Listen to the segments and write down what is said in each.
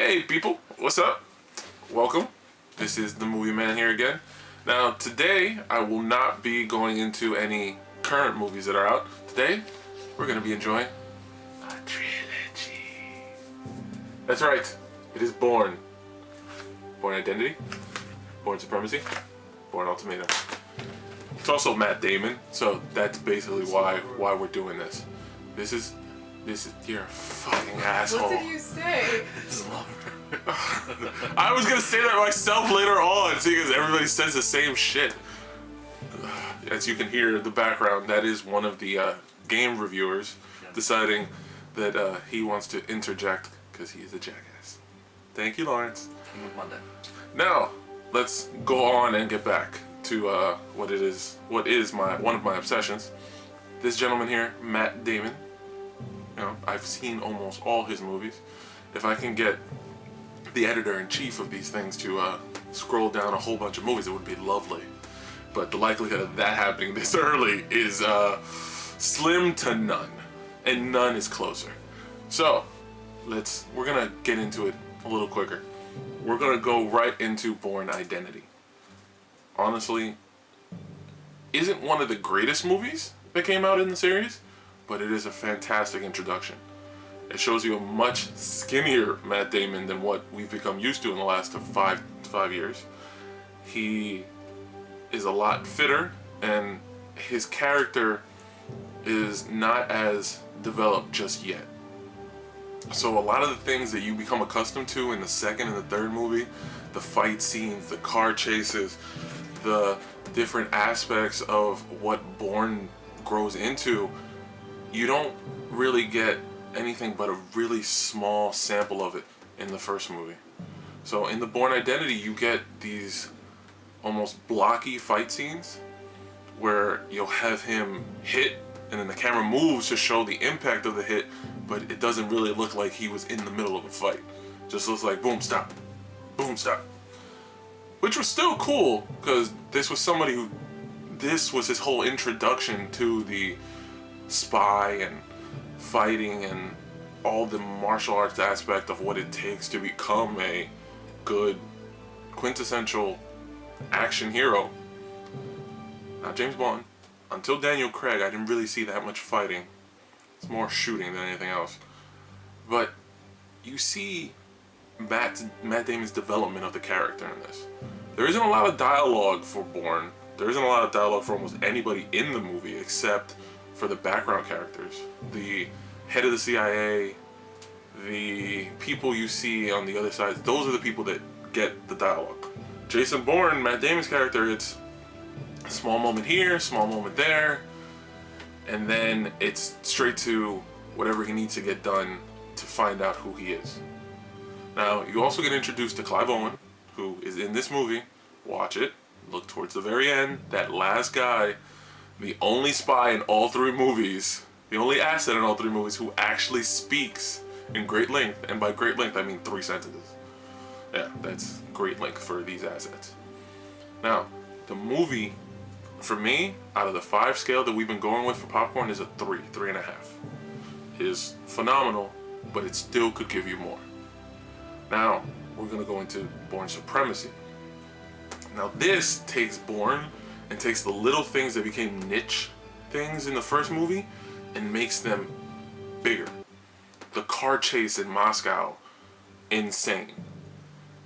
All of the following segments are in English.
Hey people, what's up? Welcome. This is the Movie Man here again. Now today I will not be going into any current movies that are out. Today we're going to be enjoying a trilogy. That's right, it is Bourne. Bourne Identity, Bourne Supremacy, Bourne Ultimatum. It's also Matt Damon, so that's basically why we're doing this. This is you're a fucking asshole. What did you say? I was gonna say that myself later on, seeing as everybody says the same shit. As you can hear in the background, that is one of the game reviewers deciding that he wants to interject because he is a jackass. Thank you, Lawrence. King of Monday. Now, let's go on and get back to what is one of my obsessions. This gentleman here, Matt Damon. You know, I've seen almost all his movies. If I can get the editor-in-chief of these things to scroll down a whole bunch of movies, it would be lovely. But the likelihood of that happening this early is slim to none, and none is closer. So we're gonna get into it a little quicker. We're gonna go right into Bourne Identity. Honestly, isn't one of the greatest movies that came out in the series, but it is a fantastic introduction. It shows you a much skinnier Matt Damon than what we've become used to in the last five years. He is a lot fitter, and his character is not as developed just yet. So a lot of the things that you become accustomed to in the second and the third movie, the fight scenes, the car chases, the different aspects of what Bourne grows into, you don't really get anything but a really small sample of it in the first movie. So in the Bourne Identity, you get these almost blocky fight scenes where you'll have him hit and then the camera moves to show the impact of the hit, but it doesn't really look like he was in the middle of a fight. It just looks like boom, stop, boom, stop. Which was still cool, because this was his whole introduction to the spy and fighting and all the martial arts aspect of what it takes to become a good quintessential action hero. Now James Bond, until Daniel Craig, I didn't really see that much fighting. It's more shooting than anything else. But you see Matt Damon's development of the character in this. There isn't a lot of dialogue for Bourne. There isn't a lot of dialogue for almost anybody in the movie except for the background characters. The head of the CIA, the people you see on the other side, those are the people that get the dialogue. Jason Bourne, Matt Damon's character, it's a small moment here, small moment there, and then it's straight to whatever he needs to get done to find out who he is. Now, you also get introduced to Clive Owen, who is in this movie. Watch it. Look towards the very end. That last guy, the only spy in all three movies, the only asset in all three movies who actually speaks in great length, and by great length I mean 3 sentences. Yeah, that's great length for these assets. Now, the movie, for me, out of the 5 scale that we've been going with for popcorn, is a 3.5. It is phenomenal, but it still could give you more. Now, we're going to go into Bourne Supremacy. Now this takes Bourne and takes the little things that became niche things in the first movie and makes them bigger. The car chase in Moscow, insane.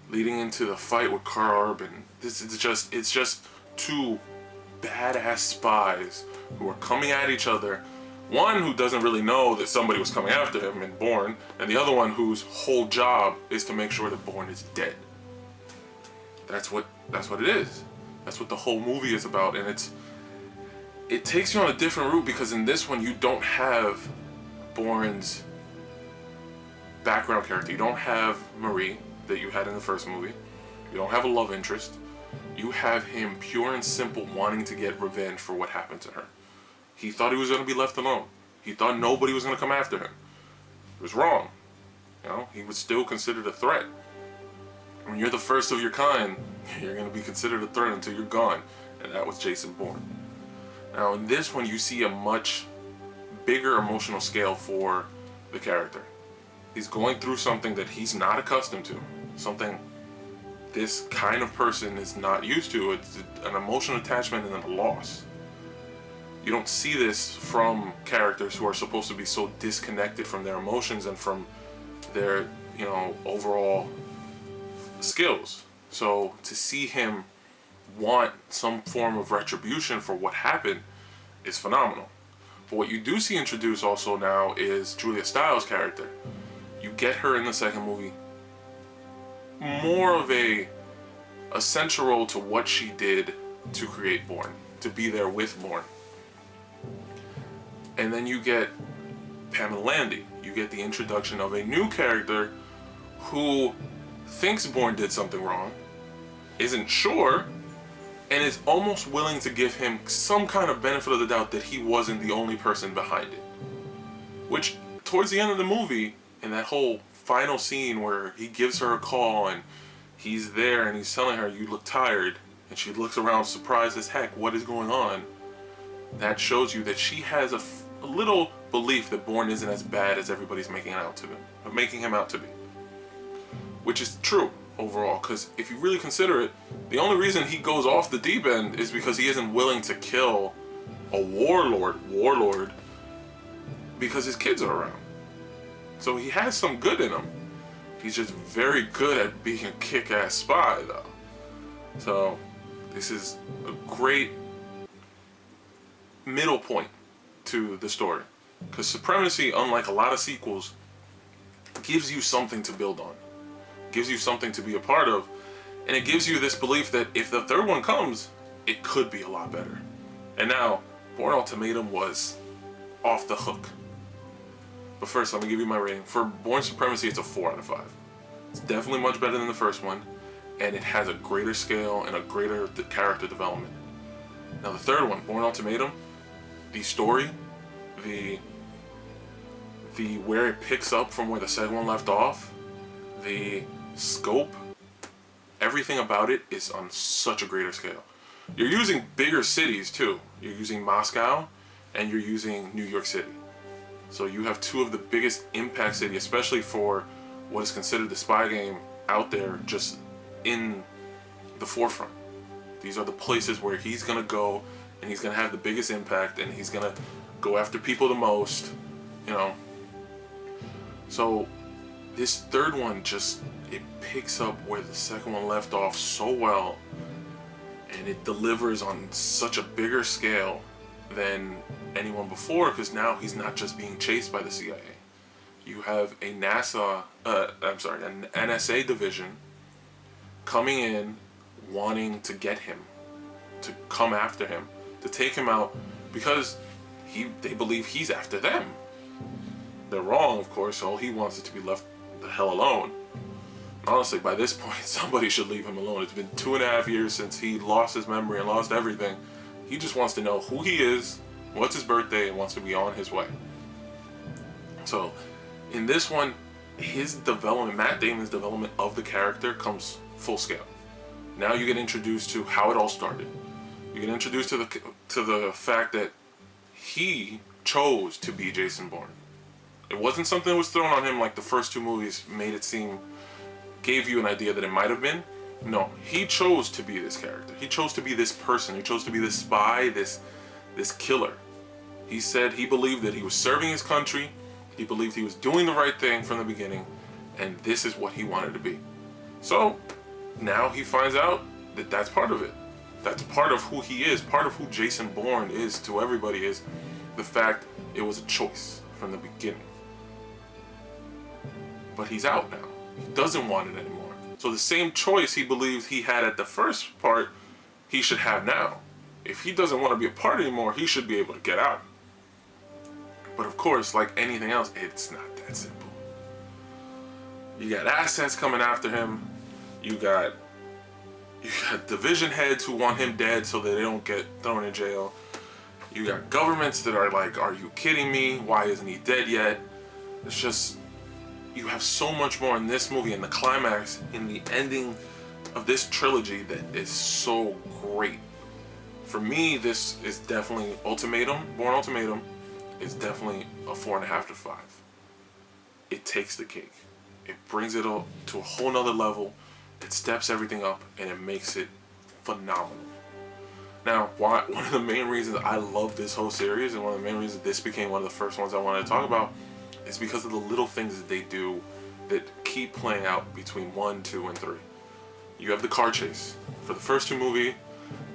Leading into the fight with Karl Urban, it's just 2 badass spies who are coming at each other. One who doesn't really know that somebody was coming after him in Bourne, and the other one whose whole job is to make sure that Bourne is dead. That's what it is. That's what the whole movie is about, and it takes you on a different route, because in this one you don't have Bourne's background character. You don't have Marie that you had in the first movie. You don't have a love interest. You have him pure and simple wanting to get revenge for what happened to her. He thought he was going to be left alone. He thought nobody was going to come after him. It was wrong. You know, he was still considered a threat. When you're the first of your kind, you're going to be considered a threat until you're gone. And that was Jason Bourne. Now in this one, you see a much bigger emotional scale for the character. He's going through something that he's not accustomed to. Something this kind of person is not used to. It's an emotional attachment and then a loss. You don't see this from characters who are supposed to be so disconnected from their emotions and from their, overall skills. So to see him want some form of retribution for what happened is phenomenal. But what you do see introduced also now is Julia Stiles' character. You get her in the second movie more of a central role to what she did to create Bourne, to be there with Bourne. And then you get Pamela Landy. You get the introduction of a new character who thinks Bourne did something wrong, isn't sure, and is almost willing to give him some kind of benefit of the doubt that he wasn't the only person behind it. Which, towards the end of the movie, in that whole final scene where he gives her a call and he's there and he's telling her, "You look tired," and she looks around surprised as heck, what is going on? That shows you that she has a little belief that Bourne isn't as bad as everybody's making him out to be. Which is true overall, because if you really consider it, the only reason he goes off the deep end is because he isn't willing to kill a warlord because his kids are around. So he has some good in him. He's just very good at being a kick-ass spy, though. So this is a great middle point to the story, because Supremacy, unlike a lot of sequels, gives you something to build on, gives you something to be a part of, and it gives you this belief that if the third one comes, it could be a lot better. And now, Bourne Ultimatum was off the hook. But first, let me give you my rating. For Bourne Supremacy, it's a 4 out of 5. It's definitely much better than the first one, and it has a greater scale and a greater character development. Now the third one, Bourne Ultimatum, the story, the where it picks up from where the second one left off, the scope, everything about it is on such a greater scale. You're using bigger cities too. You're using Moscow and you're using New York City. So you have two of the biggest impact cities, especially for what is considered the spy game out there, just in the forefront. These are the places where he's gonna go and he's gonna have the biggest impact and he's gonna go after people the most, So this third one it picks up where the second one left off so well, and it delivers on such a bigger scale than anyone before, because now he's not just being chased by the CIA. You have a an NSA division coming in, wanting to get him, to come after him, to take him out, because they believe he's after them. They're wrong, of course. All he wants is to be left the hell alone. Honestly, by this point, somebody should leave him alone. It's been 2.5 years since he lost his memory and lost everything. He just wants to know who he is, what's his birthday, and wants to be on his way. So, in this one, his development, Matt Damon's development of the character comes full scale. Now you get introduced to how it all started. You get introduced to the fact that he chose to be Jason Bourne. It wasn't something that was thrown on him like the first two movies made it seem, gave you an idea that it might have been. No, he chose to be this character. He chose to be this person. He chose to be this spy, this killer. He said he believed that he was serving his country. He believed he was doing the right thing from the beginning, and this is what he wanted to be. So now he finds out that that's part of it. That's part of who he is. Part of who Jason Bourne is to everybody is the fact it was a choice from the beginning. But he's out now. He doesn't want it anymore. So the same choice he believes he had at the first part, he should have now. If he doesn't want to be a part anymore, he should be able to get out. But of course, like anything else, it's not that simple. You got assets coming after him. You got division heads who want him dead so that they don't get thrown in jail. You got governments that are like, are you kidding me? Why isn't he dead yet? It's just, you have so much more in this movie, and the climax, in the ending of this trilogy that is so great. For me, this is definitely Bourne Ultimatum is definitely a 4.5 to 5. it takes the cake. It brings it all to a whole nother level. It steps everything up, and it makes it phenomenal. Now, one of the main reasons I love this whole series, and one of the main reasons this became one of the first ones I wanted to talk about, is because of the little things that they do that keep playing out between 1, 2, and 3. You have the car chase. For the first 2 movies,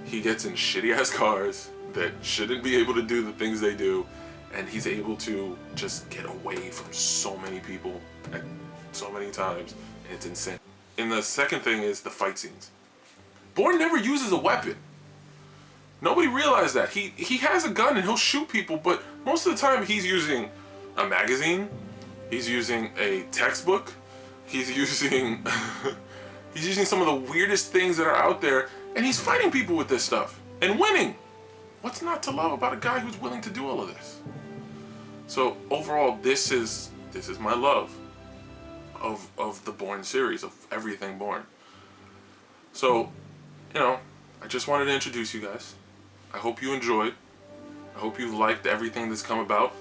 he gets in shitty ass cars that shouldn't be able to do the things they do, and he's able to just get away from so many people at so many times, and it's insane. And the second thing is the fight scenes. Bourne never uses a weapon. Nobody realized that. He has a gun and he'll shoot people, but most of the time he's using a magazine, he's using a textbook, he's using he's using some of the weirdest things that are out there, and he's fighting people with this stuff and winning. What's not to love about a guy who's willing to do all of this? So overall, this is my love of the Bourne series, of everything Bourne. So, you know, I just wanted to introduce you guys. I hope you enjoyed. I hope you liked everything that's come about.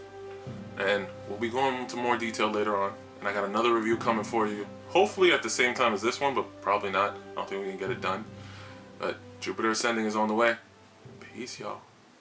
And we'll be going into more detail later on. And I got another review coming for you. Hopefully at the same time as this one, but probably not. I don't think we can get it done. But Jupiter Ascending is on the way. Peace, y'all.